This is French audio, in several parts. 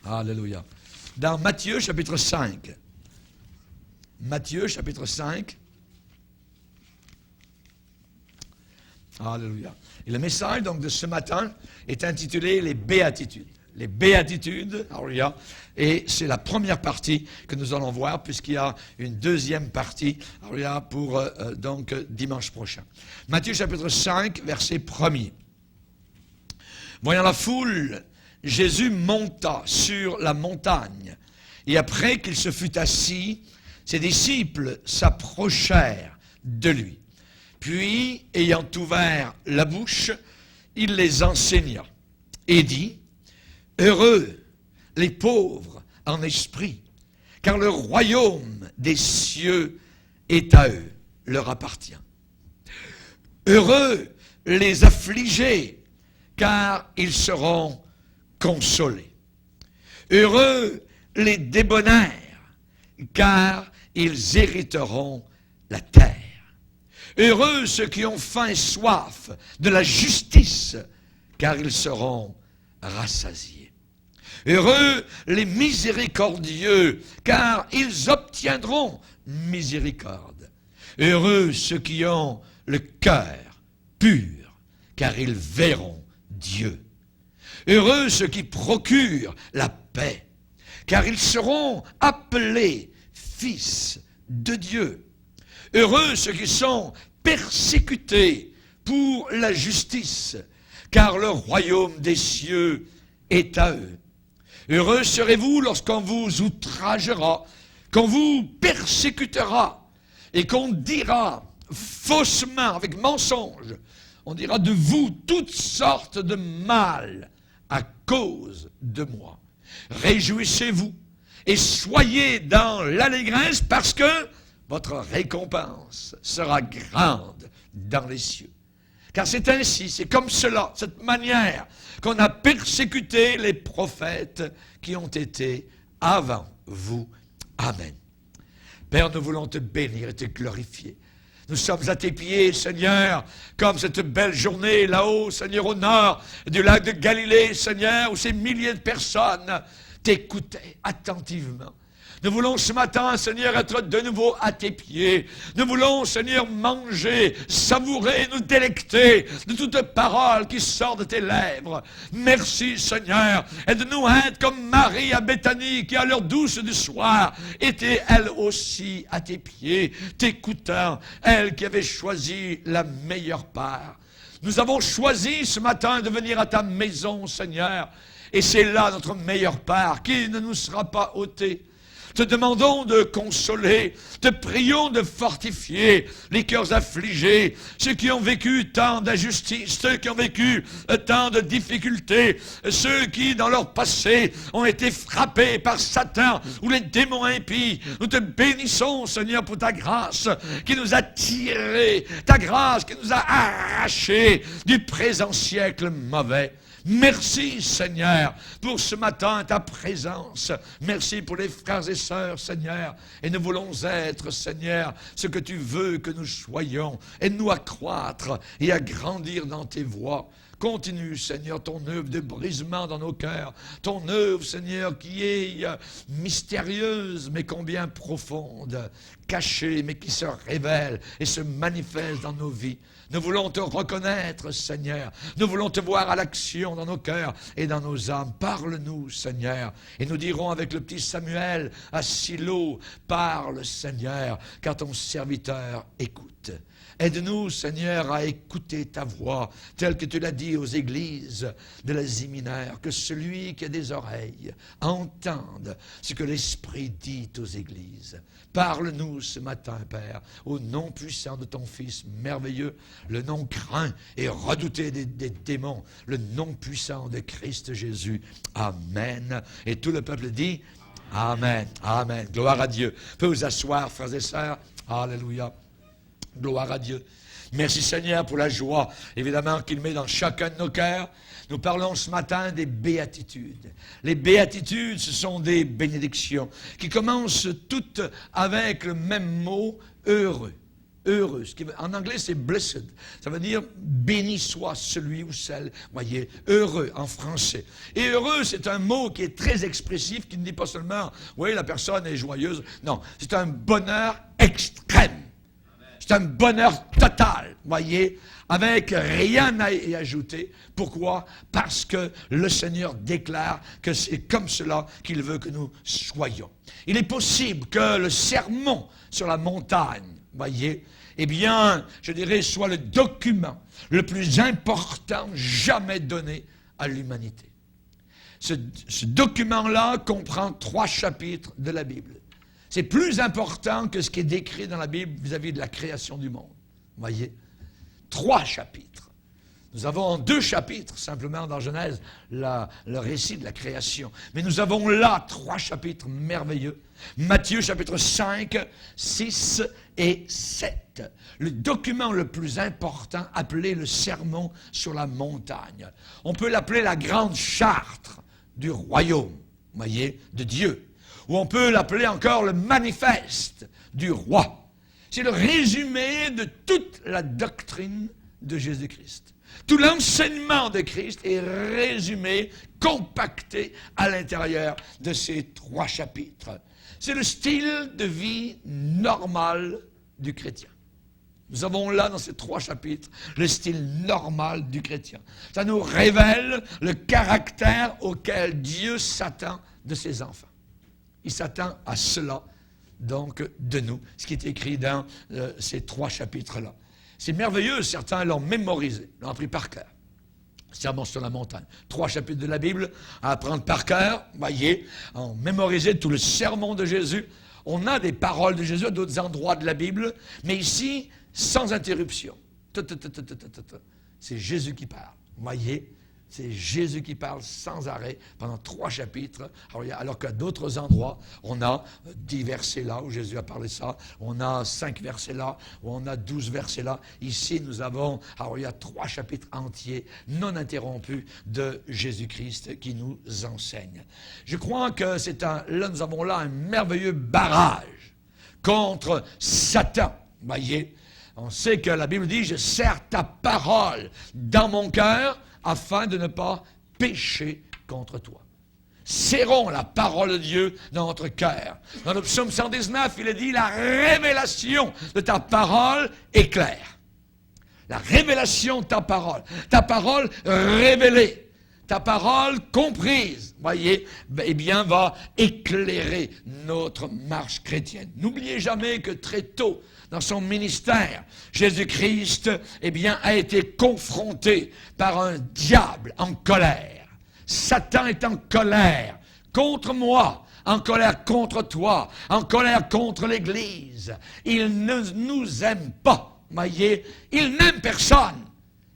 Alléluia. Dans Matthieu, chapitre 5. Matthieu, chapitre 5. Alléluia. Et le message donc, de ce matin est intitulé « Les béatitudes ». Les béatitudes, alléluia. Et c'est la première partie que nous allons voir, puisqu'il y a une deuxième partie, alléluia, pour donc dimanche prochain. Matthieu, chapitre 5, verset 1er. Voyant la foule, Jésus monta sur la montagne. Et après qu'il se fut assis, ses disciples s'approchèrent de lui. Puis, ayant ouvert la bouche, il les enseigna et dit, « Heureux les pauvres en esprit, car le royaume des cieux est à eux, leur appartient. Heureux les affligés, car ils seront consolés. Heureux les débonnaires, car ils hériteront la terre. Heureux ceux qui ont faim et soif de la justice, car ils seront rassasiés. Heureux les miséricordieux, car ils obtiendront miséricorde. Heureux ceux qui ont le cœur pur, car ils verront Dieu. Heureux ceux qui procurent la paix, car ils seront appelés fils de Dieu. Heureux ceux qui sont persécutés pour la justice, car le royaume des cieux est à eux. Heureux serez-vous lorsqu'on vous outragera, qu'on vous persécutera, et qu'on dira faussement, avec mensonge, on dira de vous toutes sortes de mal à cause de moi. Réjouissez-vous et soyez dans l'allégresse parce que votre récompense sera grande dans les cieux. Car c'est ainsi, c'est comme cela, cette manière qu'on a persécuté les prophètes qui ont été avant vous. Amen. Père, nous voulons te bénir et te glorifier. Nous sommes à tes pieds, Seigneur, comme cette belle journée là-haut, Seigneur, au nord du lac de Galilée, Seigneur, où ces milliers de personnes t'écoutaient attentivement. Nous voulons ce matin, Seigneur, être de nouveau à tes pieds. Nous voulons, Seigneur, manger, savourer, nous délecter de toute parole qui sort de tes lèvres. Merci, Seigneur. Aide-nous à être comme Marie à Béthanie, qui à l'heure douce du soir était elle aussi à tes pieds, t'écoutant, elle qui avait choisi la meilleure part. Nous avons choisi ce matin de venir à ta maison, Seigneur, et c'est là notre meilleure part qui ne nous sera pas ôtée. Te demandons de consoler, te prions de fortifier les cœurs affligés, ceux qui ont vécu tant d'injustice, ceux qui ont vécu tant de difficultés, ceux qui, dans leur passé, ont été frappés par Satan ou les démons impies. Nous te bénissons, Seigneur, pour ta grâce qui nous a tirés, ta grâce qui nous a arrachés du présent siècle mauvais. Merci, Seigneur, pour ce matin, ta présence. Merci pour les frères et sœurs, Seigneur. Et nous voulons être, Seigneur, ce que tu veux que nous soyons. Aide-nous à croître et à grandir dans tes voies. Continue, Seigneur, ton œuvre de brisement dans nos cœurs. Ton œuvre, Seigneur, qui est mystérieuse, mais combien profonde. Cachée, mais qui se révèle et se manifeste dans nos vies. Nous voulons te reconnaître, Seigneur. Nous voulons te voir à l'action dans nos cœurs et dans nos âmes. Parle-nous, Seigneur. Et nous dirons avec le petit Samuel à Silo, parle, Seigneur, car ton serviteur écoute. Aide-nous, Seigneur, à écouter ta voix, telle que tu l'as dit aux églises de l'Asie mineure, que celui qui a des oreilles entende ce que l'Esprit dit aux églises. Parle-nous ce matin, Père, au nom puissant de ton Fils merveilleux, le nom craint et redouté des démons, le nom puissant de Christ Jésus. Amen. Et tout le peuple dit Amen. Amen. Gloire à Dieu. Vous pouvez vous asseoir, frères et sœurs. Alléluia. Gloire à Dieu. Merci Seigneur pour la joie, évidemment, qu'il met dans chacun de nos cœurs. Nous parlons ce matin des béatitudes. Les béatitudes, ce sont des bénédictions qui commencent toutes avec le même mot, heureux. heureux. En anglais, c'est blessed. Ça veut dire béni soit celui ou celle, voyez, heureux en français. Et heureux, c'est un mot qui est très expressif, qui ne dit pas seulement, oui, la personne est joyeuse. Non, c'est un bonheur extrême. C'est un bonheur total, voyez, avec rien à y ajouter. Pourquoi? Parce que le Seigneur déclare que c'est comme cela qu'il veut que nous soyons. Il est possible que le sermon sur la montagne, voyez, eh bien, je dirais, soit le document le plus important jamais donné à l'humanité. Ce document-là comprend 3 chapitres de la Bible. C'est plus important que ce qui est décrit dans la Bible vis-à-vis de la création du monde. Vous voyez? 3 chapitres. Nous avons 2 chapitres, simplement, dans Genèse, le récit de la création. Mais nous avons là 3 chapitres merveilleux. Matthieu, chapitre 5, 6 et 7. Le document le plus important, appelé le Sermon sur la montagne. On peut l'appeler la grande charte du royaume, vous voyez, de Dieu. Ou on peut l'appeler encore le manifeste du roi. C'est le résumé de toute la doctrine de Jésus-Christ. Tout l'enseignement de Christ est résumé, compacté à l'intérieur de ces 3 chapitres. C'est le style de vie normal du chrétien. Nous avons là, dans ces 3 chapitres, le style normal du chrétien. Ça nous révèle le caractère auquel Dieu s'attend de ses enfants. Il s'attend à cela, donc, de nous, ce qui est écrit dans ces 3 chapitres-là. C'est merveilleux, certains l'ont mémorisé, l'ont appris par cœur. Sermon sur la montagne. 3 chapitres de la Bible à apprendre par cœur, voyez, on mémorisait tout le sermon de Jésus. On a des paroles de Jésus à d'autres endroits de la Bible, mais ici, sans interruption. C'est Jésus qui parle, voyez. C'est Jésus qui parle sans arrêt pendant 3 chapitres, alors qu'à d'autres endroits, on a 10 versets là où Jésus a parlé ça, on a 5 versets là, où on a 12 versets là. Ici, nous avons, alors il y a 3 chapitres entiers, non interrompus, de Jésus-Christ qui nous enseigne. Je crois que là, nous avons là un merveilleux barrage contre Satan, voyez. On sait que la Bible dit, je serre ta parole dans mon cœur, afin de ne pas pécher contre toi. Serrons la parole de Dieu dans notre cœur. Dans le psaume 119, il est dit, la révélation de ta parole est claire. La révélation de ta parole révélée, ta parole comprise, voyez, eh bien, va éclairer notre marche chrétienne. N'oubliez jamais que très tôt, dans son ministère, Jésus-Christ, eh bien, a été confronté par un diable en colère. Satan est en colère contre moi, en colère contre toi, en colère contre l'Église. Il ne nous aime pas, voyez. Il n'aime personne.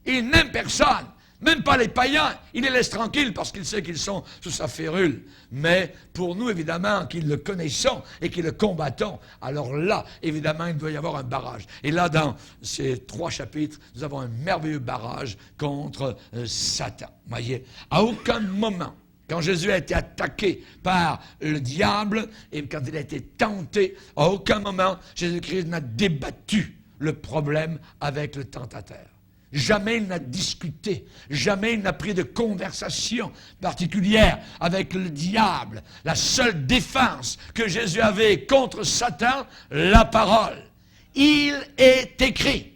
Il n'aime personne. Même pas les païens, il les laisse tranquilles parce qu'il sait qu'ils sont sous sa férule. Mais pour nous, évidemment, qui le connaissons et qui le combattons, alors là, évidemment, il doit y avoir un barrage. Et là, dans ces 3 chapitres, nous avons un merveilleux barrage contre Satan. Voyez, à aucun moment, quand Jésus a été attaqué par le diable et quand il a été tenté, à aucun moment, Jésus-Christ n'a débattu le problème avec le tentateur. Jamais il n'a discuté, jamais il n'a pris de conversation particulière avec le diable. La seule défense que Jésus avait contre Satan, la parole. Il est écrit.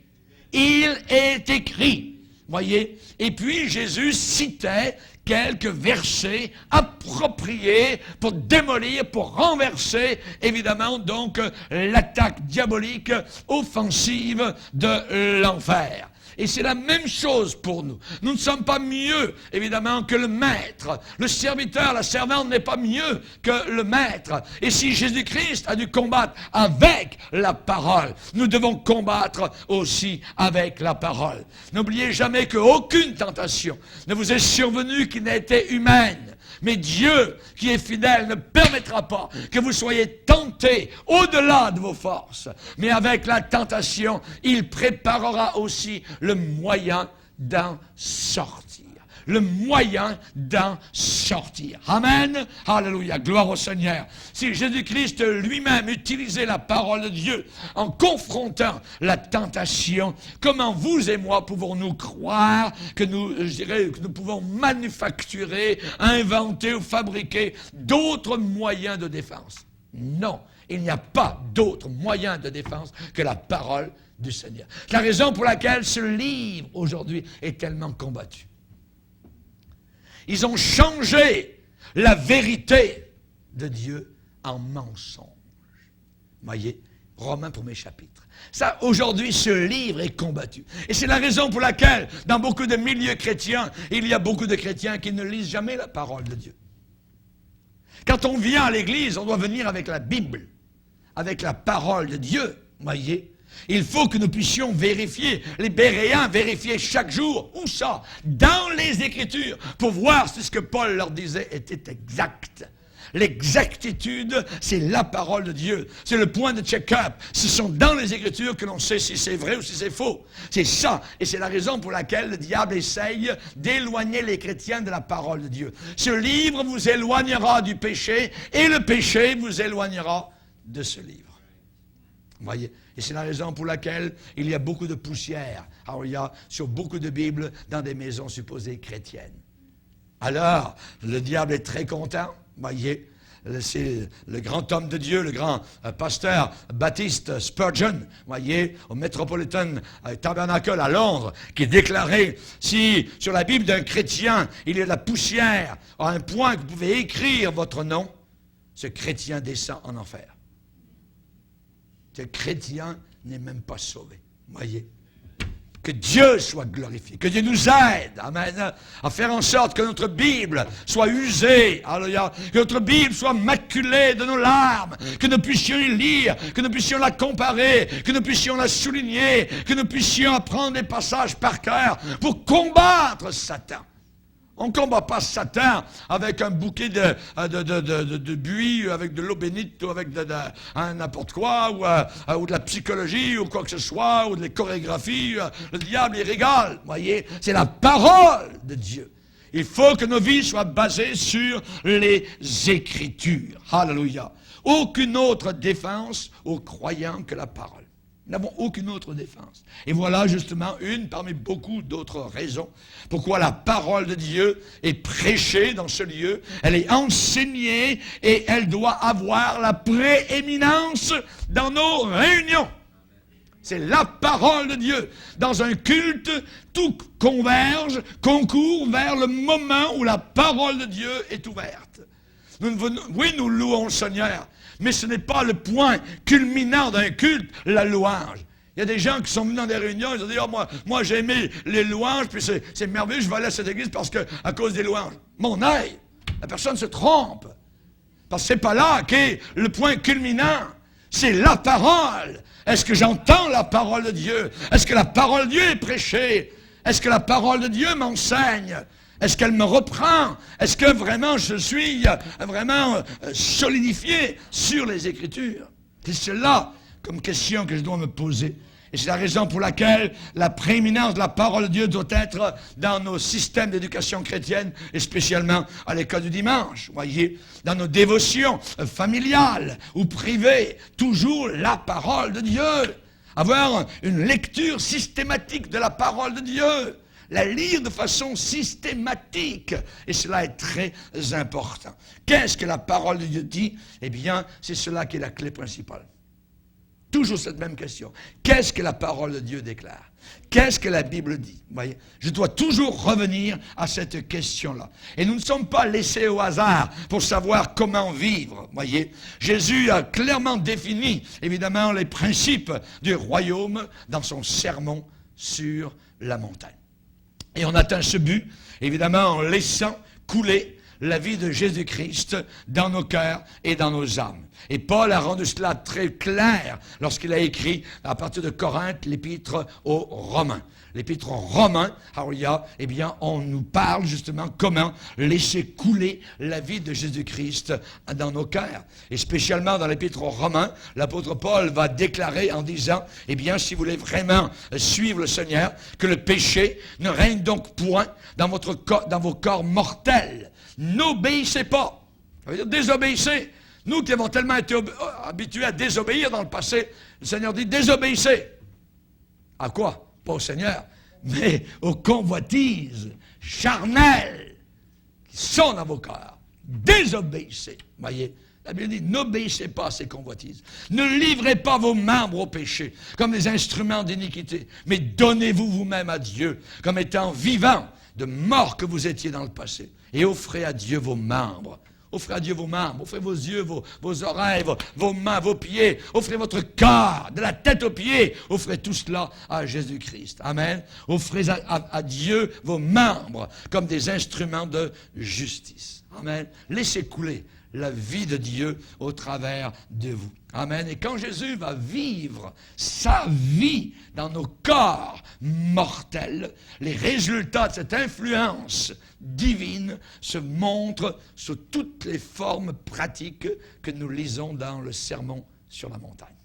Il est écrit. Voyez? Et puis Jésus citait quelques versets appropriés pour démolir, pour renverser, évidemment, donc, l'attaque diabolique offensive de l'enfer. Et c'est la même chose pour nous. Nous ne sommes pas mieux, évidemment, que le maître. Le serviteur, la servante n'est pas mieux que le maître. Et si Jésus-Christ a dû combattre avec la parole, nous devons combattre aussi avec la parole. N'oubliez jamais qu'aucune tentation ne vous est survenue qui n'ait été humaine. Mais Dieu, qui est fidèle, ne permettra pas que vous soyez tentés au-delà de vos forces. Mais avec la tentation, il préparera aussi le moyen d'en sortir. le moyen d'en sortir. Amen. Alléluia. Gloire au Seigneur. Si Jésus-Christ lui-même utilisait la parole de Dieu en confrontant la tentation, comment vous et moi pouvons-nous croire que nous pouvons manufacturer, inventer ou fabriquer d'autres moyens de défense? Non. Il n'y a pas d'autre moyen de défense que la parole du Seigneur. C'est la raison pour laquelle ce livre, aujourd'hui, est tellement combattu. Ils ont changé la vérité de Dieu en mensonge. Voyez, Romains 1er chapitre. Ça, aujourd'hui, ce livre est combattu. Et c'est la raison pour laquelle, dans beaucoup de milieux chrétiens, il y a beaucoup de chrétiens qui ne lisent jamais la parole de Dieu. Quand on vient à l'église, on doit venir avec la Bible, avec la parole de Dieu, voyez. Il faut que nous puissions vérifier, les Béréens vérifiaient chaque jour, où ça? Dans les Écritures, pour voir si ce que Paul leur disait était exact. L'exactitude, c'est la parole de Dieu. C'est le point de check-up. Ce sont dans les Écritures que l'on sait si c'est vrai ou si c'est faux. C'est ça. Et c'est la raison pour laquelle le diable essaye d'éloigner les chrétiens de la parole de Dieu. Ce livre vous éloignera du péché et le péché vous éloignera de ce livre. Vous voyez? Et c'est la raison pour laquelle il y a beaucoup de poussière. Alors, il y a sur beaucoup de Bibles dans des maisons supposées chrétiennes. Alors, le diable est très content. Voyez, c'est le grand homme de Dieu, le grand pasteur Baptiste Spurgeon, voyez, au Metropolitan Tabernacle à Londres, qui déclarait, si sur la Bible d'un chrétien, il y a de la poussière, à un point que vous pouvez écrire votre nom, ce chrétien descend en enfer. Ce chrétien n'est même pas sauvé, voyez. Que Dieu soit glorifié, que Dieu nous aide, amen, à faire en sorte que notre Bible soit usée, alléluia, que notre Bible soit maculée de nos larmes, que nous puissions y lire, que nous puissions la comparer, que nous puissions la souligner, que nous puissions apprendre des passages par cœur pour combattre Satan. On ne combat pas Satan avec un bouquet de buis, avec de l'eau bénite, ou avec n'importe quoi, ou de la psychologie, ou quoi que ce soit, ou de la chorégraphie. Le diable, il régale, voyez. C'est la parole de Dieu. Il faut que nos vies soient basées sur les Écritures. Alléluia. Aucune autre défense aux croyants que la parole. Nous n'avons aucune autre défense. Et voilà justement une parmi beaucoup d'autres raisons pourquoi la parole de Dieu est prêchée dans ce lieu, elle est enseignée et elle doit avoir la prééminence dans nos réunions. C'est la parole de Dieu. Dans un culte, tout converge, concourt vers le moment où la parole de Dieu est ouverte. Oui, nous louons le Seigneur, mais ce n'est pas le point culminant d'un culte, la louange. Il y a des gens qui sont venus dans des réunions, ils ont dit, oh, moi j'ai aimé les louanges, puis c'est merveilleux, je vais aller à cette église parce que, à cause des louanges. Mon œil, la personne se trompe. Parce que c'est pas là qu'est le point culminant. C'est la parole. Est-ce que j'entends la parole de Dieu? Est-ce que la parole de Dieu est prêchée? Est-ce que la parole de Dieu m'enseigne? Est-ce qu'elle me reprend? Est-ce que vraiment je suis vraiment solidifié sur les Écritures? C'est cela comme question que je dois me poser. Et c'est la raison pour laquelle la prééminence de la parole de Dieu doit être dans nos systèmes d'éducation chrétienne, et spécialement à l'école du dimanche, voyez, dans nos dévotions familiales ou privées, toujours la parole de Dieu. Avoir une lecture systématique de la parole de Dieu. La lire de façon systématique. Et cela est très important. Qu'est-ce que la parole de Dieu dit? Eh bien, c'est cela qui est la clé principale. Toujours cette même question. Qu'est-ce que la parole de Dieu déclare? Qu'est-ce que la Bible dit? Vous voyez, je dois toujours revenir à cette question-là. Et nous ne sommes pas laissés au hasard pour savoir comment vivre. Vous voyez, Jésus a clairement défini, évidemment, les principes du royaume dans son sermon sur la montagne. Et on atteint ce but, évidemment, en laissant couler la vie de Jésus-Christ dans nos cœurs et dans nos âmes. Et Paul a rendu cela très clair lorsqu'il a écrit, à partir de Corinthe, l'épître aux Romains. L'épître aux Romains, alléluia, eh bien, on nous parle justement comment laisser couler la vie de Jésus-Christ dans nos cœurs. Et spécialement dans l'épître aux Romains, l'apôtre Paul va déclarer en disant, eh bien, si vous voulez vraiment suivre le Seigneur, que le péché ne règne donc point dans vos corps mortels. N'obéissez pas. Ça veut dire désobéissez. Nous qui avons tellement été habitués à désobéir dans le passé, le Seigneur dit désobéissez. À quoi? Pas au Seigneur, mais aux convoitises charnelles qui sont dans vos cœurs. Désobéissez. Voyez, la Bible dit, n'obéissez pas à ces convoitises. Ne livrez pas vos membres au péché comme des instruments d'iniquité, mais donnez-vous vous-même à Dieu comme étant vivants de mort que vous étiez dans le passé. Et offrez à Dieu vos membres. Offrez à Dieu vos membres, offrez vos yeux, vos oreilles, vos mains, vos pieds, offrez votre corps, de la tête aux pieds, offrez tout cela à Jésus-Christ. Amen. Offrez à Dieu vos membres comme des instruments de justice. Amen. Laissez couler la vie de Dieu au travers de vous. Amen. Et quand Jésus va vivre sa vie dans nos corps mortels, les résultats de cette influence divine se montrent sous toutes les formes pratiques que nous lisons dans le Sermon sur la montagne.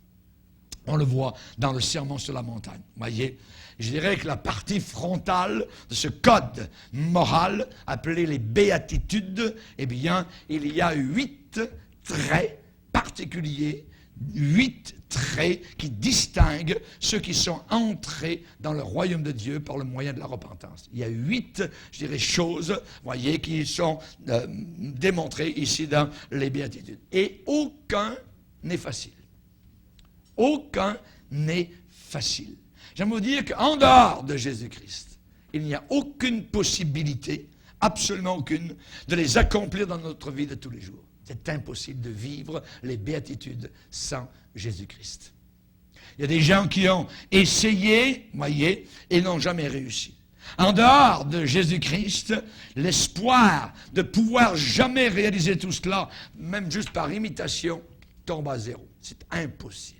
On le voit dans le Sermon sur la montagne. Voyez, je dirais que la partie frontale de ce code moral, appelé les béatitudes, eh bien, il y a 8 traits particuliers, 8 traits qui distinguent ceux qui sont entrés dans le royaume de Dieu par le moyen de la repentance. Il y a 8, je dirais, choses, voyez, qui sont démontrées ici dans les béatitudes. Et aucun n'est facile. Aucun n'est facile. J'aime vous dire qu'en dehors de Jésus-Christ, il n'y a aucune possibilité, absolument aucune, de les accomplir dans notre vie de tous les jours. C'est impossible de vivre les béatitudes sans Jésus-Christ. Il y a des gens qui ont essayé, voyez, et n'ont jamais réussi. En dehors de Jésus-Christ, l'espoir de pouvoir jamais réaliser tout cela, même juste par imitation, tombe à zéro. C'est impossible.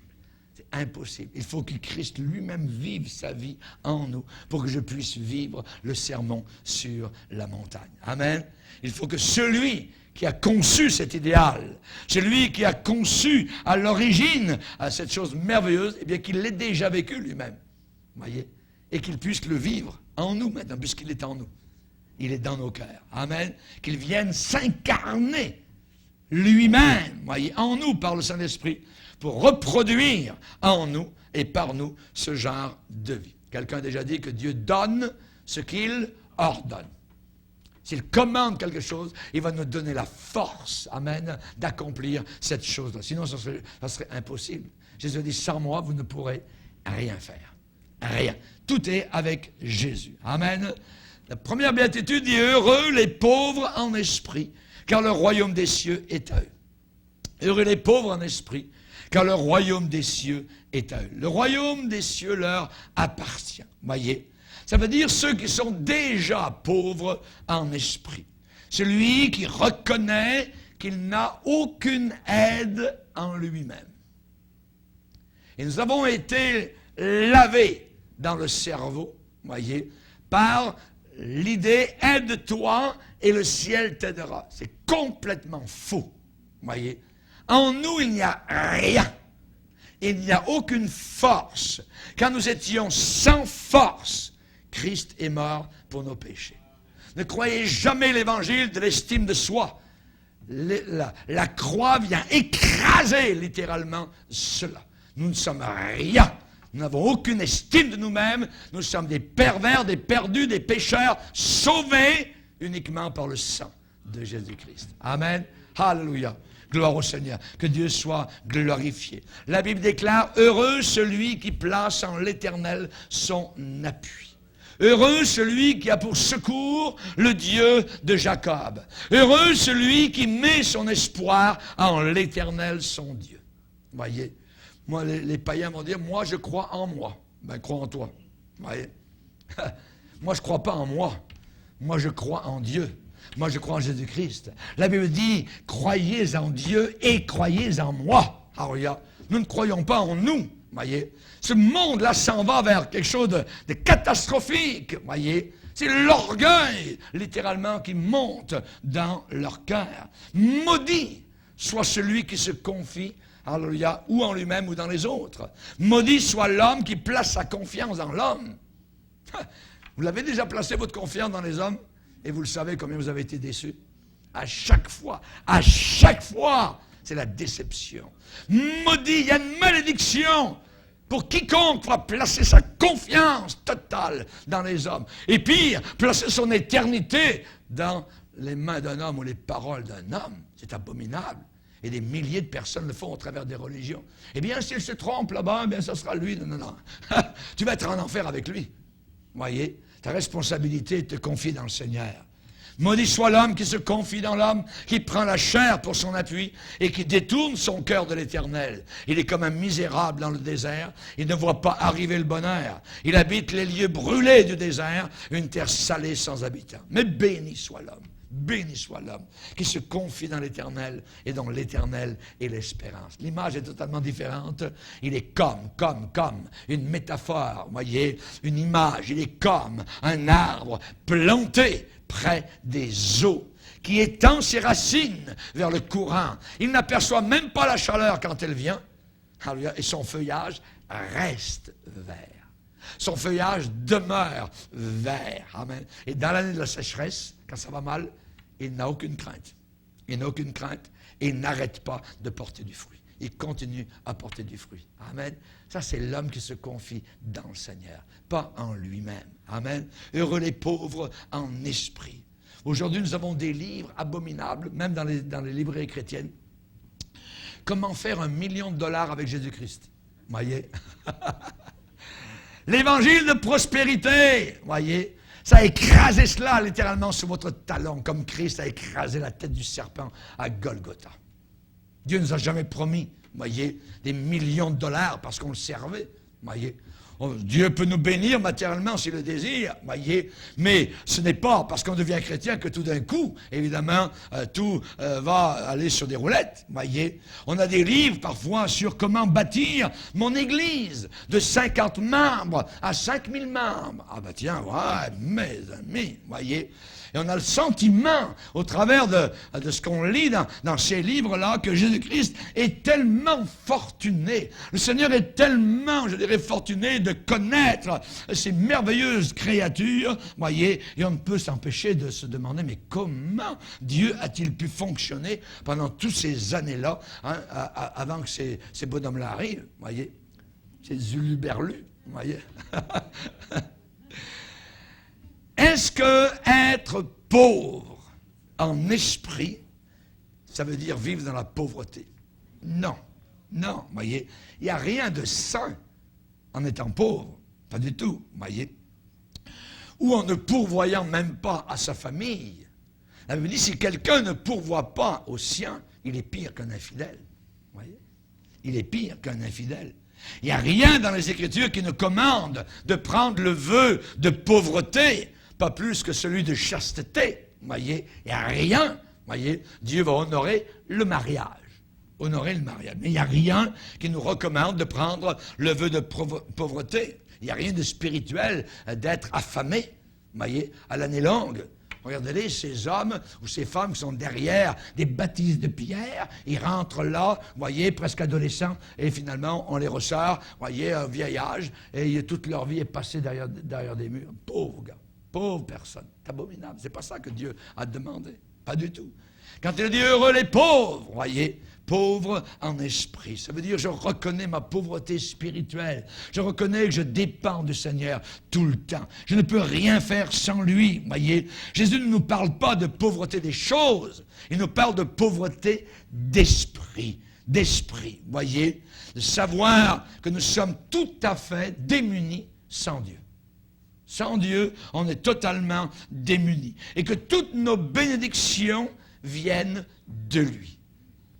Impossible. Il faut que Christ lui-même vive sa vie en nous pour que je puisse vivre le sermon sur la montagne. Amen. Il faut que celui qui a conçu cet idéal, celui qui a conçu à l'origine cette chose merveilleuse, eh bien qu'il l'ait déjà vécu lui-même. Voyez, et qu'il puisse le vivre en nous maintenant, puisqu'il est en nous. Il est dans nos cœurs. Amen. Qu'il vienne s'incarner lui-même, voyez, en nous par le Saint-Esprit, pour reproduire en nous et par nous ce genre de vie. Quelqu'un a déjà dit que Dieu donne ce qu'il ordonne. S'il commande quelque chose, il va nous donner la force, amen, d'accomplir cette chose-là. Sinon, ça serait impossible. Jésus a dit, sans moi, vous ne pourrez rien faire. Rien. Tout est avec Jésus. Amen. La première béatitude dit, heureux les pauvres en esprit, car le royaume des cieux est à eux. Heureux les pauvres en esprit, car le royaume des cieux est à eux. Le royaume des cieux leur appartient. Voyez, ça veut dire ceux qui sont déjà pauvres en esprit. Celui qui reconnaît qu'il n'a aucune aide en lui-même. Et nous avons été lavés dans le cerveau, voyez, par l'idée « aide-toi et le ciel t'aidera ». C'est complètement faux, voyez. En nous, il n'y a rien. Il n'y a aucune force. Quand nous étions sans force, Christ est mort pour nos péchés. Ne croyez jamais l'évangile de l'estime de soi. La croix vient écraser littéralement cela. Nous ne sommes rien. Nous n'avons aucune estime de nous-mêmes. Nous sommes des pervers, des perdus, des pécheurs, sauvés uniquement par le sang de Jésus-Christ. Amen. Alléluia. Gloire au Seigneur. Que Dieu soit glorifié. La Bible déclare, heureux celui qui place en l'Éternel son appui. Heureux celui qui a pour secours le Dieu de Jacob. Heureux celui qui met son espoir en l'Éternel son Dieu. Voyez, moi les païens vont dire, moi je crois en moi. Ben crois en toi. Voyez. Moi je ne crois pas en moi. Moi je crois en Dieu. Moi, je crois en Jésus-Christ. La Bible dit, croyez en Dieu et croyez en moi. Alléluia. Nous ne croyons pas en nous, voyez. Ce monde-là s'en va vers quelque chose de catastrophique, voyez. C'est l'orgueil, littéralement, qui monte dans leur cœur. Maudit soit celui qui se confie, alléluia, ou en lui-même ou dans les autres. Maudit soit l'homme qui place sa confiance dans l'homme. Vous l'avez déjà placé, votre confiance dans les hommes, et vous le savez combien vous avez été déçus. À chaque fois, c'est la déception. Maudit, il y a une malédiction pour quiconque va placer sa confiance totale dans les hommes. Et pire, placer son éternité dans les mains d'un homme ou les paroles d'un homme. C'est abominable. Et des milliers de personnes le font au travers des religions. Eh bien, s'il se trompe là-bas, eh bien, ce sera lui. Non. Tu vas être en enfer avec lui. Voyez, ta responsabilité est de te confier dans le Seigneur. Maudit soit l'homme qui se confie dans l'homme, qui prend la chair pour son appui et qui détourne son cœur de l'Éternel. Il est comme un misérable dans le désert. Il ne voit pas arriver le bonheur. Il habite les lieux brûlés du désert, une terre salée sans habitants. Mais béni soit l'homme qui se confie dans l'Éternel et dont l'Éternel est l'espérance. L'image est totalement différente. Il est comme une métaphore, voyez, une image. Il est comme un arbre planté près des eaux, qui étend ses racines vers le courant. Il n'aperçoit même pas la chaleur quand elle vient, et son feuillage reste vert. Son feuillage demeure vert. Amen. Et dans l'année de la sécheresse, quand ça va mal, il n'a aucune crainte. Il n'a aucune crainte et il n'arrête pas de porter du fruit. Il continue à porter du fruit. Amen. Ça, c'est l'homme qui se confie dans le Seigneur, pas en lui-même. Amen. Heureux les pauvres en esprit. Aujourd'hui, nous avons des livres abominables, même dans les librairies chrétiennes. Comment faire $1 million avec Jésus-Christ. Voyez. L'évangile de prospérité. Voyez. Ça a écrasé cela littéralement sur votre talon, comme Christ a écrasé la tête du serpent à Golgotha. Dieu ne nous a jamais promis, voyez, des millions de dollars parce qu'on le servait, voyez. Dieu peut nous bénir matériellement s'il le désire, voyez, mais ce n'est pas parce qu'on devient chrétien que tout d'un coup, évidemment, tout va aller sur des roulettes, voyez. On a des livres parfois sur comment bâtir mon église de 50 membres à 5000 membres. Ah ben tiens, ouais, mes amis, voyez. Et on a le sentiment, au travers de ce qu'on lit dans ces livres-là, que Jésus-Christ est tellement fortuné. Le Seigneur est tellement, je dirais, fortuné de connaître ces merveilleuses créatures, voyez, et on ne peut s'empêcher de se demander, mais comment Dieu a-t-il pu fonctionner pendant toutes ces années-là, hein, avant que ces bonhommes-là arrivent, voyez, ces uluberlus, voyez. Est-ce que être pauvre en esprit, ça veut dire vivre dans la pauvreté? Non, voyez. Il n'y a rien de sain en étant pauvre, pas du tout, voyez. Ou en ne pourvoyant même pas à sa famille. La Bible dit, si quelqu'un ne pourvoit pas aux siens, il est pire qu'un infidèle, voyez. Il est pire qu'un infidèle. Il n'y a rien dans les Écritures qui nous commande de prendre le vœu de pauvreté, pas plus que celui de chasteté, voyez. Il n'y a rien, voyez. Dieu va honorer le mariage. Honorer le mariage. Mais il n'y a rien qui nous recommande de prendre le vœu de pauvreté. Il n'y a rien de spirituel d'être affamé, voyez, à l'année longue. Regardez-les, ces hommes ou ces femmes qui sont derrière des baptises de pierre, ils rentrent là, voyez, presque adolescents, et finalement, on les ressort, voyez, à un vieil âge, et toute leur vie est passée derrière des murs. Pauvres gars. Pauvre personne. C'est abominable. C'est pas ça que Dieu a demandé. Pas du tout. Quand il dit heureux les pauvres, voyez, pauvres en esprit. Ça veut dire je reconnais ma pauvreté spirituelle. Je reconnais que je dépends du Seigneur tout le temps. Je ne peux rien faire sans lui, voyez. Jésus ne nous parle pas de pauvreté des choses. Il nous parle de pauvreté d'esprit. D'esprit, voyez. De savoir que nous sommes tout à fait démunis sans Dieu. Sans Dieu, on est totalement démunis. Et que toutes nos bénédictions viennent de lui.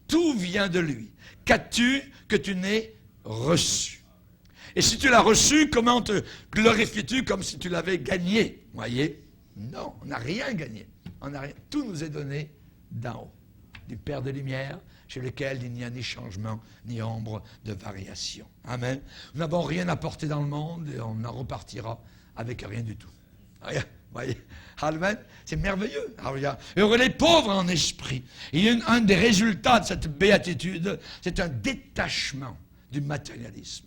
Tout vient de lui. Qu'as-tu que tu n'aies reçu? Et si tu l'as reçu, comment te glorifies-tu comme si tu l'avais gagné? Voyez? Non, on n'a rien gagné. on n'a rien. Tout nous est donné d'en haut, du Père de lumière, chez lequel il n'y a ni changement, ni ombre de variation. Amen. Nous n'avons rien apporté dans le monde et on en repartira avec rien du tout. Rien. Voyez, amen. C'est merveilleux. Heureux les pauvres en esprit. Et un des résultats de cette béatitude, c'est un détachement du matérialisme.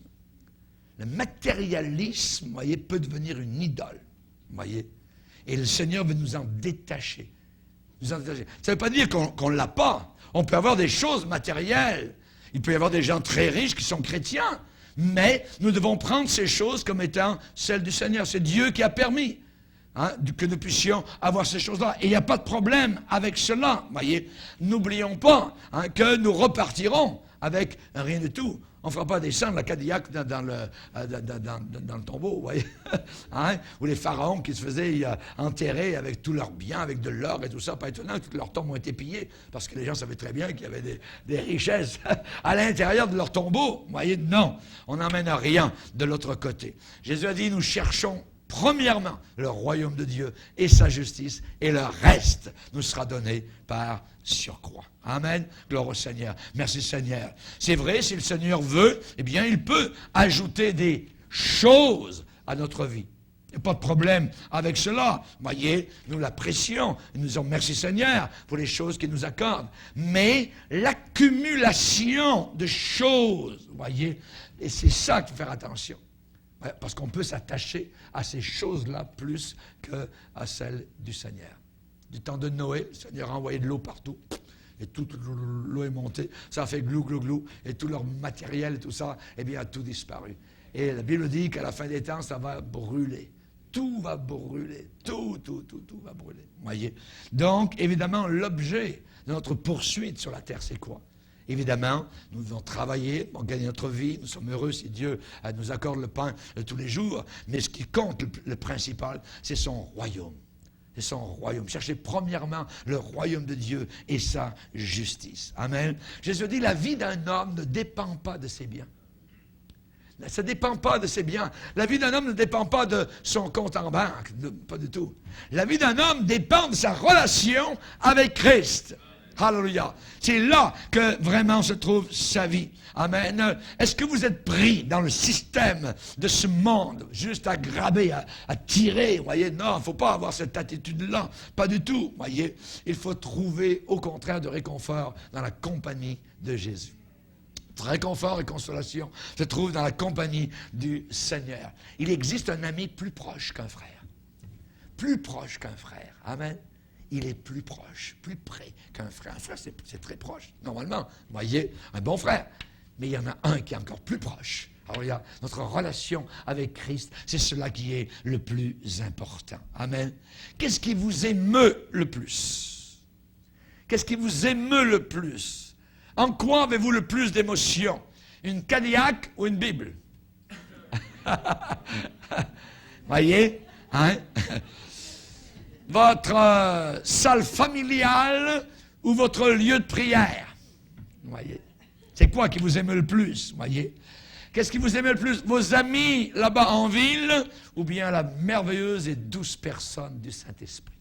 Le matérialisme, voyez, peut devenir une idole. Voyez. Et le Seigneur veut nous en détacher. Ça ne veut pas dire qu'on ne l'a pas. On peut avoir des choses matérielles. Il peut y avoir des gens très riches qui sont chrétiens. Mais nous devons prendre ces choses comme étant celles du Seigneur. C'est Dieu qui a permis. Que nous puissions avoir ces choses-là. Et il n'y a pas de problème avec cela. Voyez, n'oublions pas que nous repartirons avec rien du tout. On ne fera pas descendre la Cadillac dans le tombeau, vous voyez. Ou les pharaons qui se faisaient enterrer avec tous leurs biens, avec de l'or et tout ça. Pas étonnant que toutes leurs tombes ont été pillées, parce que les gens savaient très bien qu'il y avait des richesses à l'intérieur de leur tombeau. Vous voyez, non, on n'emmène rien de l'autre côté. Jésus a dit, nous cherchons premièrement le royaume de Dieu et sa justice, et le reste nous sera donné par surcroît. Amen. Gloire au Seigneur. Merci Seigneur. C'est vrai, si le Seigneur veut, eh bien, il peut ajouter des choses à notre vie. Il n'y a pas de problème avec cela. Voyez, nous l'apprécions. Nous disons merci Seigneur pour les choses qu'il nous accorde. Mais l'accumulation de choses, voyez, et c'est ça qu'il faut faire attention. Parce qu'on peut s'attacher à ces choses-là plus qu'à celles du Seigneur. Du temps de Noé, le Seigneur a envoyé de l'eau partout. Et toute l'eau est montée. Ça a fait glou, glou, glou. Et tout leur matériel et tout ça, eh bien, a tout disparu. Et la Bible dit qu'à la fin des temps, ça va brûler. Tout va brûler. Tout va brûler. Voyez. Donc, évidemment, l'objet de notre poursuite sur la terre, c'est quoi? Évidemment, nous devons travailler pour gagner notre vie. Nous sommes heureux si Dieu nous accorde le pain de tous les jours. Mais ce qui compte, le principal, c'est son royaume. C'est son royaume. Cherchez premièrement le royaume de Dieu et sa justice. Amen. Jésus dit, la vie d'un homme ne dépend pas de ses biens. Ça ne dépend pas de ses biens. La vie d'un homme ne dépend pas de son compte en banque. Pas du tout. La vie d'un homme dépend de sa relation avec Christ. Alléluia. C'est là que vraiment se trouve sa vie. Amen. Est-ce que vous êtes pris dans le système de ce monde, juste à graber, à tirer? Vous voyez, non, il ne faut pas avoir cette attitude-là. Pas du tout. Vous voyez, il faut trouver au contraire de réconfort dans la compagnie de Jésus. Réconfort et consolation se trouvent dans la compagnie du Seigneur. Il existe un ami plus proche qu'un frère. Plus proche qu'un frère. Amen. Il est plus proche, plus près qu'un frère. Un frère, c'est très proche, normalement. Vous voyez, un bon frère. Mais il y en a un qui est encore plus proche. Alors, il y a notre relation avec Christ, c'est cela qui est le plus important. Amen. Qu'est-ce qui vous émeut le plus? Qu'est-ce qui vous émeut le plus? En quoi avez-vous le plus d'émotion? Une Cadillac ou une Bible? Voyez? Hein? Votre salle familiale ou votre lieu de prière. Voyez. C'est quoi qui vous émeut le plus? Voyez. Qu'est-ce qui vous émeut le plus? Vos amis là-bas en ville ou bien la merveilleuse et douce personne du Saint-Esprit?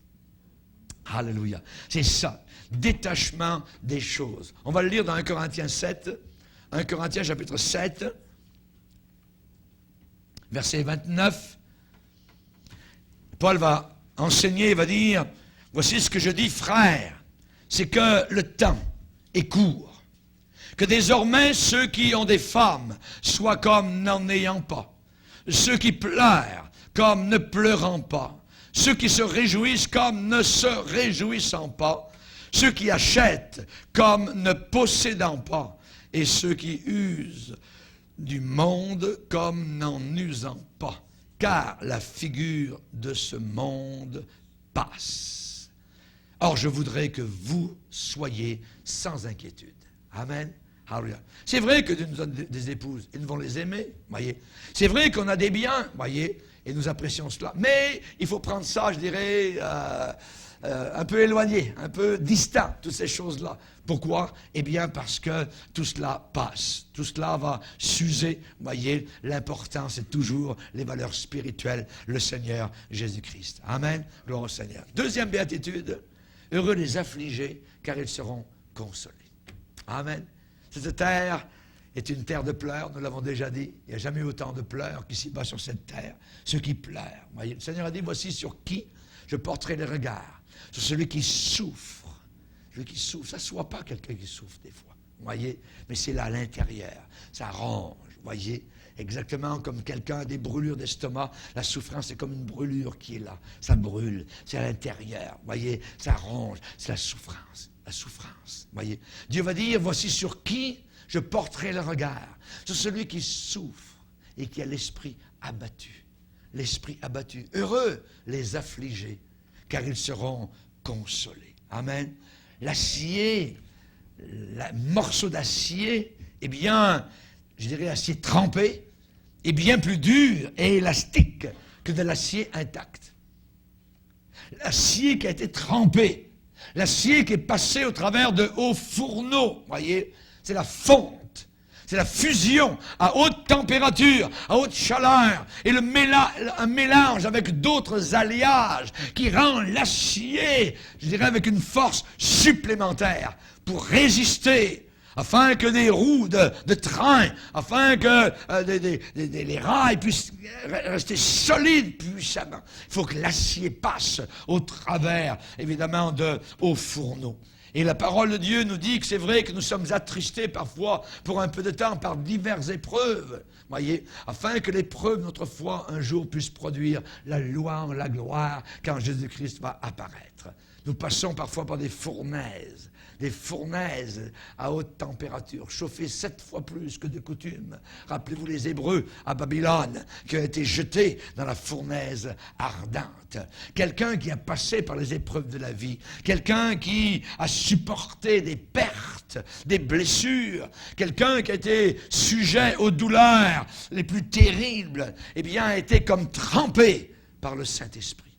Alléluia. C'est ça. Détachement des choses. On va le lire dans 1 Corinthiens 7. 1 Corinthiens chapitre 7. Verset 29. Paul va enseigner, il va dire, voici ce que je dis, frères, c'est que le temps est court, que désormais ceux qui ont des femmes soient comme n'en ayant pas, ceux qui pleurent comme ne pleurant pas, ceux qui se réjouissent comme ne se réjouissant pas, ceux qui achètent comme ne possédant pas, et ceux qui usent du monde comme n'en usant pas. Car la figure de ce monde passe. Or, je voudrais que vous soyez sans inquiétude. Amen. Alléluia. C'est vrai que Dieu nous donne des épouses, et nous devons les aimer, voyez. C'est vrai qu'on a des biens, voyez, et nous apprécions cela. Mais il faut prendre ça, je dirais, un peu éloigné, un peu distant, toutes ces choses-là. Pourquoi? Eh bien, parce que tout cela passe. Tout cela va s'user. Voyez, l'important, c'est toujours les valeurs spirituelles, le Seigneur Jésus-Christ. Amen. Gloire au Seigneur. Deuxième béatitude, Heureux les affligés, car ils seront consolés. Amen. Cette terre est une terre de pleurs, nous l'avons déjà dit. Il n'y a jamais eu autant de pleurs qu'ici-bas sur cette terre. Ceux qui pleurent. Voyez, le Seigneur a dit, voici sur qui je porterai le regard. Sur celui qui souffre. Celui qui souffre. Ça ne soit pas quelqu'un qui souffre des fois. Voyez, mais c'est là à l'intérieur. Ça ronge. Voyez, exactement comme quelqu'un a des brûlures d'estomac. La souffrance, c'est comme une brûlure qui est là. Ça brûle. C'est à l'intérieur. Voyez, ça ronge. C'est la souffrance. La souffrance. Voyez, Dieu va dire, voici sur qui je porterai le regard. Sur celui qui souffre et qui a l'esprit abattu. L'esprit abattu. Heureux les affligés, car ils seront consolés. Amen. L'acier, le morceau d'acier, eh bien, je dirais acier trempé, est bien plus dur et élastique que de l'acier intact. L'acier qui a été trempé, l'acier qui est passé au travers de hauts fourneaux, voyez, c'est la fonte. C'est la fusion à haute température, à haute chaleur, et un mélange avec d'autres alliages qui rend l'acier, je dirais, avec une force supplémentaire pour résister, afin que des roues de train, afin que les rails puissent rester solides puissamment. Il faut que l'acier passe au travers, évidemment, de hauts fourneaux. Et la parole de Dieu nous dit que c'est vrai que nous sommes attristés parfois pour un peu de temps par diverses épreuves, voyez, afin que l'épreuve de notre foi un jour puisse produire la louange, la gloire quand Jésus-Christ va apparaître. Nous passons parfois par des fournaises à haute température, chauffées 7 fois plus que de coutume. Rappelez-vous les Hébreux à Babylone qui ont été jetés dans la fournaise ardente. Quelqu'un qui a passé par les épreuves de la vie, quelqu'un qui a supporté des pertes, des blessures, quelqu'un qui a été sujet aux douleurs les plus terribles, eh bien a été comme trempé par le Saint-Esprit.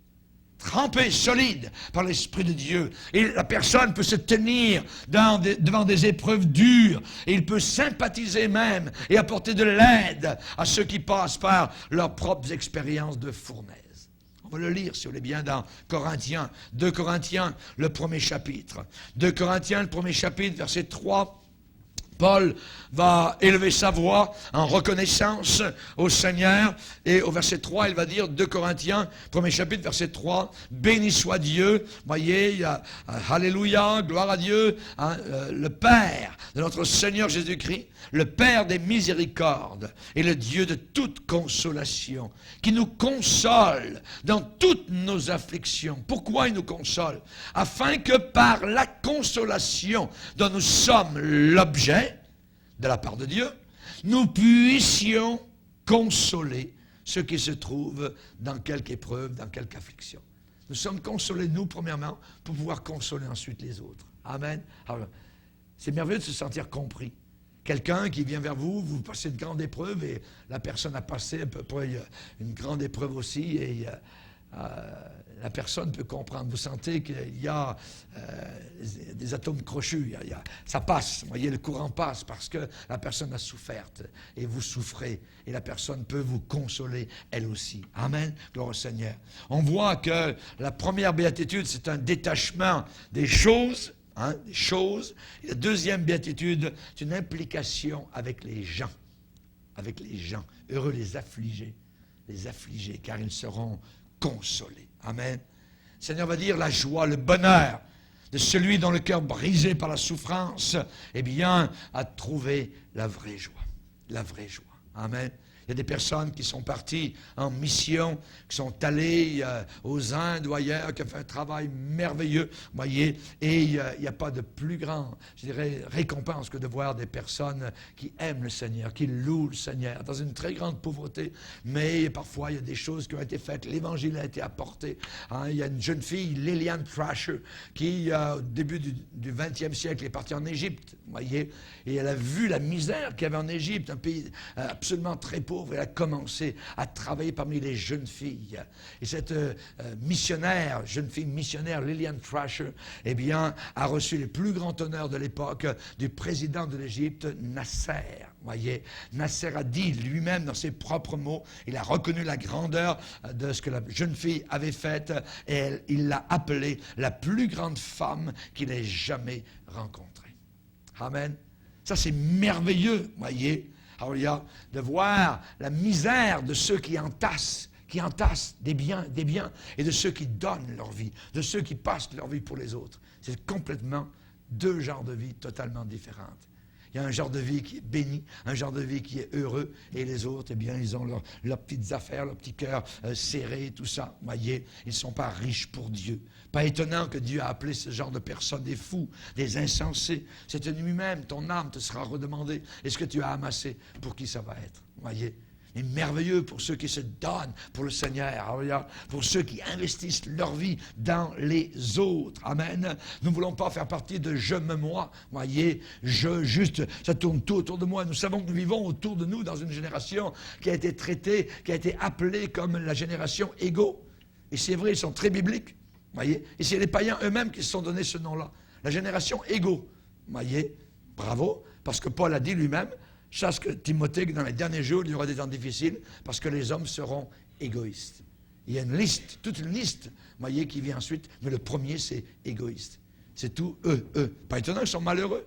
Trempé, solide par l'Esprit de Dieu. Et la personne peut se tenir devant des épreuves dures. Et il peut sympathiser même et apporter de l'aide à ceux qui passent par leurs propres expériences de fournaise. On va le lire, si vous voulez bien, dans Corinthiens, 2 Corinthiens, le premier chapitre. 2 Corinthiens, le premier chapitre, verset 3. Paul va élever sa voix en reconnaissance au Seigneur. Et au verset 3, il va dire, 2 Corinthiens, premier chapitre, verset 3, « Béni soit Dieu ». Voyez, il y a Alléluia, gloire à Dieu, hein, le Père de notre Seigneur Jésus-Christ, le Père des miséricordes et le Dieu de toute consolation, qui nous console dans toutes nos afflictions. Pourquoi il nous console? Afin que par la consolation dont nous sommes l'objet, de la part de Dieu, nous puissions consoler ceux qui se trouvent dans quelque épreuve, dans quelque affliction. Nous sommes consolés, nous, premièrement, pour pouvoir consoler ensuite les autres. Amen. Alors, c'est merveilleux de se sentir compris. Quelqu'un qui vient vers vous, vous passez une grande épreuve et la personne a passé à peu près une grande épreuve aussi et la personne peut comprendre. Vous sentez qu'il y a des atomes crochus, ça passe, vous voyez, le courant passe parce que la personne a souffert et vous souffrez et la personne peut vous consoler elle aussi. Amen, gloire au Seigneur. On voit que la première béatitude, c'est un détachement des choses, des choses. Et la deuxième béatitude, c'est une implication avec les gens. Avec les gens. Heureux les affligés, car ils seront consolés. Amen. Le Seigneur va dire la joie, le bonheur de celui dont le cœur brisé par la souffrance, eh bien, a trouvé la vraie joie. La vraie joie. Amen. Il y a des personnes qui sont parties en mission, qui sont allées aux Indes ou ailleurs, qui ont fait un travail merveilleux, voyez, et il n'y a pas de plus grand, je dirais, récompense que de voir des personnes qui aiment le Seigneur, qui louent le Seigneur, dans une très grande pauvreté, mais parfois il y a des choses qui ont été faites, l'Évangile a été apporté. Il y a une jeune fille, Lillian Thrasher, qui, au début du 20e siècle, est partie en Égypte, voyez, et elle a vu la misère qu'il y avait en Égypte, un pays absolument très pauvre, pauvres. Elle a commencé à travailler parmi les jeunes filles. Et cette missionnaire, jeune fille missionnaire, Lillian Thrasher, eh bien, a reçu les plus grands honneurs de l'époque du président de l'Égypte, Nasser. Voyez, Nasser a dit lui-même dans ses propres mots, il a reconnu la grandeur de ce que la jeune fille avait fait et il l'a appelée la plus grande femme qu'il ait jamais rencontrée. Amen. Ça, c'est merveilleux, voyez, de voir la misère de ceux qui entassent des biens, et de ceux qui donnent leur vie, de ceux qui passent leur vie pour les autres. C'est complètement deux genres de vie totalement différentes. Il y a un genre de vie qui est béni, un genre de vie qui est heureux, et les autres, eh bien, ils ont leurs petites affaires, leur petit cœur serré, tout ça. Voyez, ils ne sont pas riches pour Dieu. Pas étonnant que Dieu a appelé ce genre de personnes des fous, des insensés. Cette nuit même, ton âme te sera redemandée. Est-ce que tu as amassé? Pour qui ça va être? Voyez. Et merveilleux pour ceux qui se donnent pour le Seigneur, pour ceux qui investissent leur vie dans les autres. Amen. Nous ne voulons pas faire partie de je me moi. Voyez, juste, ça tourne tout autour de moi. Nous savons que nous vivons autour de nous dans une génération qui a été traitée, qui a été appelée comme la génération égo. Et c'est vrai, ils sont très bibliques. Voyez, et c'est les païens eux-mêmes qui se sont donné ce nom-là. La génération égo. Voyez, bravo, parce que Paul a dit lui-même, sache que Timothée, que dans les derniers jours, il y aura des temps difficiles, parce que les hommes seront égoïstes. Il y a une liste, toute une liste, voyez, qui vient ensuite, mais le premier, c'est égoïste. C'est tout eux. Pas étonnant, ils sont malheureux.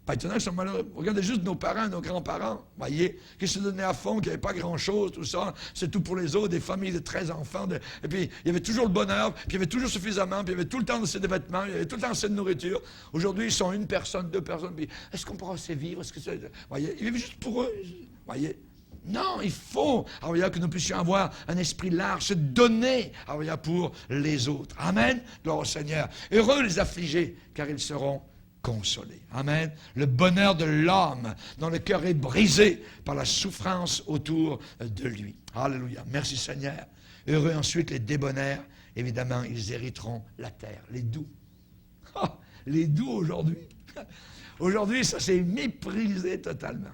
Pas étonnant, ils sont malheureux. Regardez juste nos parents, nos grands-parents, voyez, qui se donnaient à fond, qui n'avaient pas grand-chose, tout ça. C'est tout pour les autres, des familles de 13 enfants. Et puis, il y avait toujours le bonheur, puis il y avait toujours suffisamment, puis il y avait tout le temps assez de vêtements, il y avait tout le temps assez de nourriture. Aujourd'hui, ils sont une personne, deux personnes, puis est-ce qu'on pourra assez vivre? Est-ce que c'est... Voyez, ils vivent juste pour eux, voyez. Non, il faut que nous puissions avoir un esprit large, se donner pour les autres. Amen. Gloire au Seigneur. Heureux les affligés, car ils seront consolé. Amen. Le bonheur de l'homme dont le cœur est brisé par la souffrance autour de lui. Alléluia. Merci Seigneur. Heureux ensuite les débonnaires. Évidemment, ils hériteront la terre. Les doux. Ah, les doux aujourd'hui. Aujourd'hui, ça s'est méprisé totalement.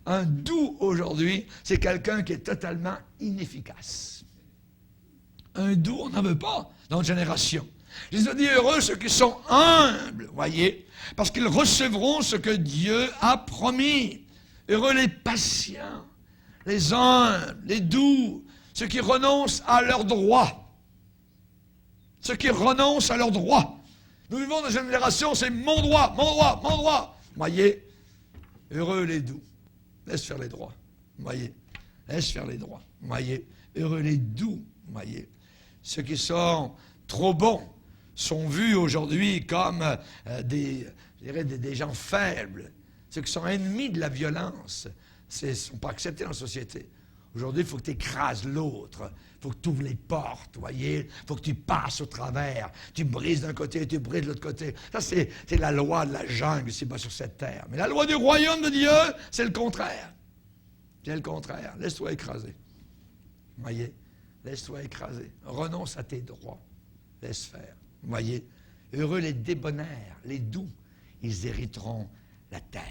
Un doux aujourd'hui, c'est quelqu'un qui est totalement inefficace. Un doux, on n'en veut pas dans notre génération. Jésus dit heureux ceux qui sont humbles, voyez, parce qu'ils recevront ce que Dieu a promis. Heureux les patients, les humbles, les doux, ceux qui renoncent à leurs droits. Ceux qui renoncent à leurs droits. Nous vivons dans une génération, c'est mon droit, mon droit, mon droit. Voyez, heureux les doux, laisse faire les droits. Voyez, laisse faire les droits. Voyez, heureux les doux. Voyez, ceux qui sont trop bons sont vus aujourd'hui comme des gens faibles. Ceux qui sont ennemis de la violence ne sont pas acceptés dans la société. Aujourd'hui, il faut que tu écrases l'autre. Il faut que tu ouvres les portes, voyez. Il faut que tu passes au travers. Tu brises d'un côté, tu brises de l'autre côté. Ça, c'est la loi de la jungle ici-bas sur cette terre. Mais la loi du royaume de Dieu, c'est le contraire. C'est le contraire. Laisse-toi écraser. Voyez. Laisse-toi écraser. Renonce à tes droits. Laisse faire. Voyez, heureux les débonnaires, les doux, ils hériteront la terre.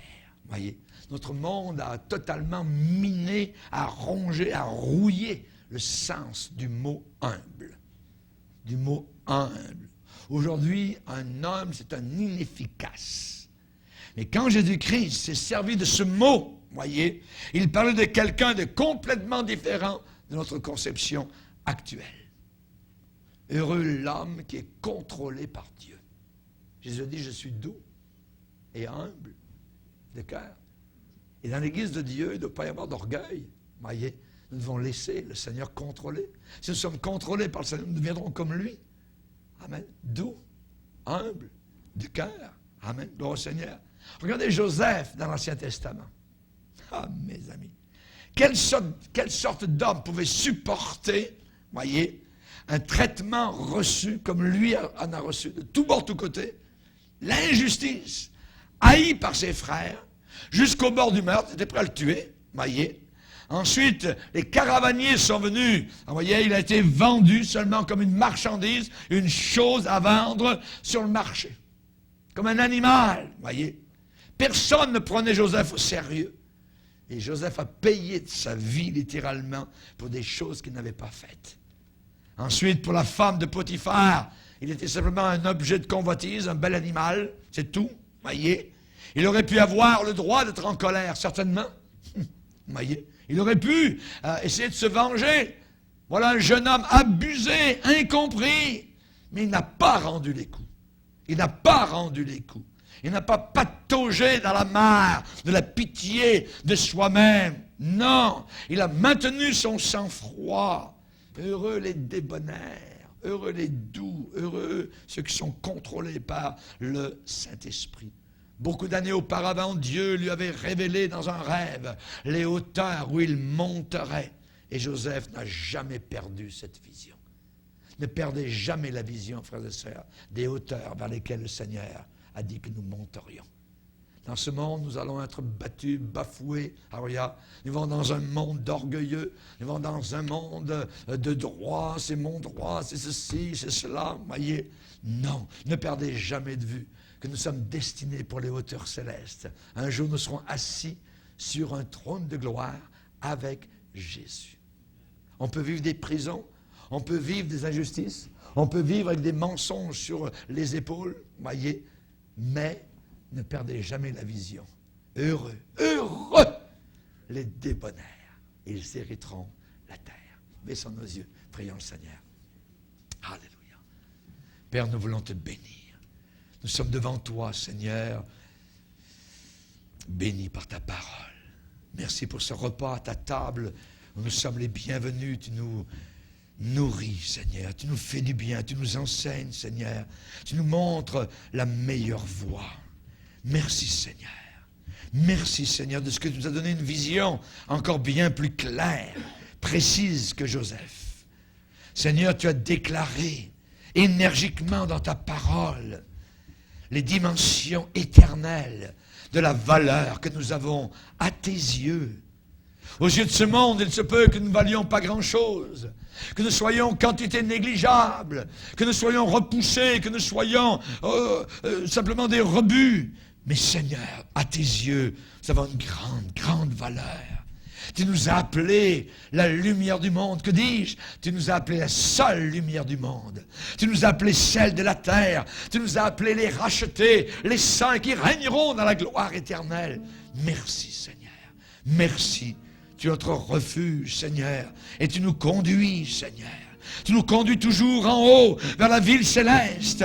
Voyez, notre monde a totalement miné, a rongé, a rouillé le sens du mot humble. Du mot humble. Aujourd'hui, un homme, c'est un inefficace. Mais quand Jésus-Christ s'est servi de ce mot, voyez, il parlait de quelqu'un de complètement différent de notre conception actuelle. Heureux l'homme qui est contrôlé par Dieu. Jésus dit, je suis doux et humble de cœur. Et dans l'Église de Dieu, il ne doit pas y avoir d'orgueil. Voyez, nous devons laisser le Seigneur contrôler. Si nous sommes contrôlés par le Seigneur, nous deviendrons comme lui. Amen. Doux, humble, de cœur. Amen. Gloire au Seigneur. Regardez Joseph dans l'Ancien Testament. Ah, mes amis. Quelle sorte d'homme pouvait supporter, voyez, un traitement reçu comme lui en a reçu, de tout bord, de tous côtés, l'injustice, haï par ses frères, jusqu'au bord du meurtre, était prêt à le tuer, voyez. Ensuite, les caravaniers sont venus, voyez, il a été vendu seulement comme une marchandise, une chose à vendre sur le marché, comme un animal, voyez. Personne ne prenait Joseph au sérieux. Et Joseph a payé de sa vie, littéralement, pour des choses qu'il n'avait pas faites. Ensuite, pour la femme de Potiphar, il était simplement un objet de convoitise, un bel animal, c'est tout, voyez. Il aurait pu avoir le droit d'être en colère, certainement. Voyez. Il aurait pu essayer de se venger. Voilà un jeune homme abusé, incompris. Mais il n'a pas rendu les coups. Il n'a pas rendu les coups. Il n'a pas pataugé dans la mare de la pitié de soi-même. Non, il a maintenu son sang-froid. Heureux les débonnaires, heureux les doux, heureux ceux qui sont contrôlés par le Saint-Esprit. Beaucoup d'années auparavant, Dieu lui avait révélé dans un rêve les hauteurs où il monterait. Et Joseph n'a jamais perdu cette vision. Ne perdez jamais la vision, frères et sœurs, des hauteurs vers lesquelles le Seigneur a dit que nous monterions. Dans ce monde, nous allons être battus, bafoués. Alors, nous vivons dans un monde d'orgueilleux. Nous vivons dans un monde de droit. C'est mon droit, c'est ceci, c'est cela. Voyez, non, ne perdez jamais de vue que nous sommes destinés pour les hauteurs célestes. Un jour, nous serons assis sur un trône de gloire avec Jésus. On peut vivre des prisons, on peut vivre des injustices, on peut vivre avec des mensonges sur les épaules, voyez, mais ne perdez jamais la vision. Heureux, heureux les débonnaires, ils hériteront la terre. Baissons nos yeux, prions le Seigneur. Alléluia. Père, nous voulons te bénir. Nous sommes devant toi, Seigneur, bénis par ta parole. Merci pour ce repas à ta table où nous sommes les bienvenus. Tu nous nourris, Seigneur. Tu nous fais du bien. Tu nous enseignes, Seigneur. Tu nous montres la meilleure voie. Merci, Seigneur. Merci, Seigneur, de ce que tu nous as donné une vision encore bien plus claire, précise que Joseph. Seigneur, tu as déclaré énergiquement dans ta parole les dimensions éternelles de la valeur que nous avons à tes yeux. Aux yeux de ce monde, il se peut que nous ne valions pas grand-chose, que nous soyons quantité négligeable, que nous soyons repoussés, que nous soyons simplement des rebuts. Mais Seigneur, à tes yeux, nous avons une grande, grande valeur. Tu nous as appelés la lumière du monde. Que dis-je? Tu nous as appelés la seule lumière du monde. Tu nous as appelés celle de la terre. Tu nous as appelés les rachetés, les saints qui régneront dans la gloire éternelle. Merci, Seigneur. Merci. Tu es notre refuge, Seigneur. Et tu nous conduis, Seigneur. Tu nous conduis toujours en haut, vers la ville céleste.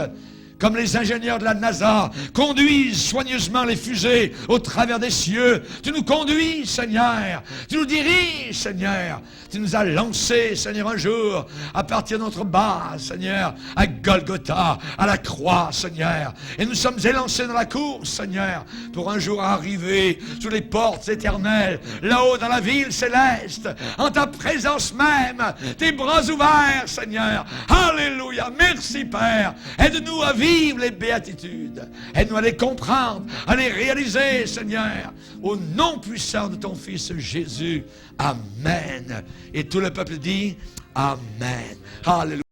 Comme les ingénieurs de la NASA conduisent soigneusement les fusées au travers des cieux. Tu nous conduis, Seigneur. Tu nous diriges, Seigneur. Tu nous as lancés, Seigneur, un jour, à partir de notre base, Seigneur, à Golgotha, à la croix, Seigneur. Et nous sommes élancés dans la course, Seigneur, pour un jour arriver sous les portes éternelles, là-haut dans la ville céleste, en ta présence même, tes bras ouverts, Seigneur. Alléluia. Merci, Père. Aide-nous à vivre les béatitudes. Aide-nous à les comprendre, à les réaliser, Seigneur. Au nom puissant de ton Fils Jésus. Amen. Et tout le peuple dit Amen. Alléluia.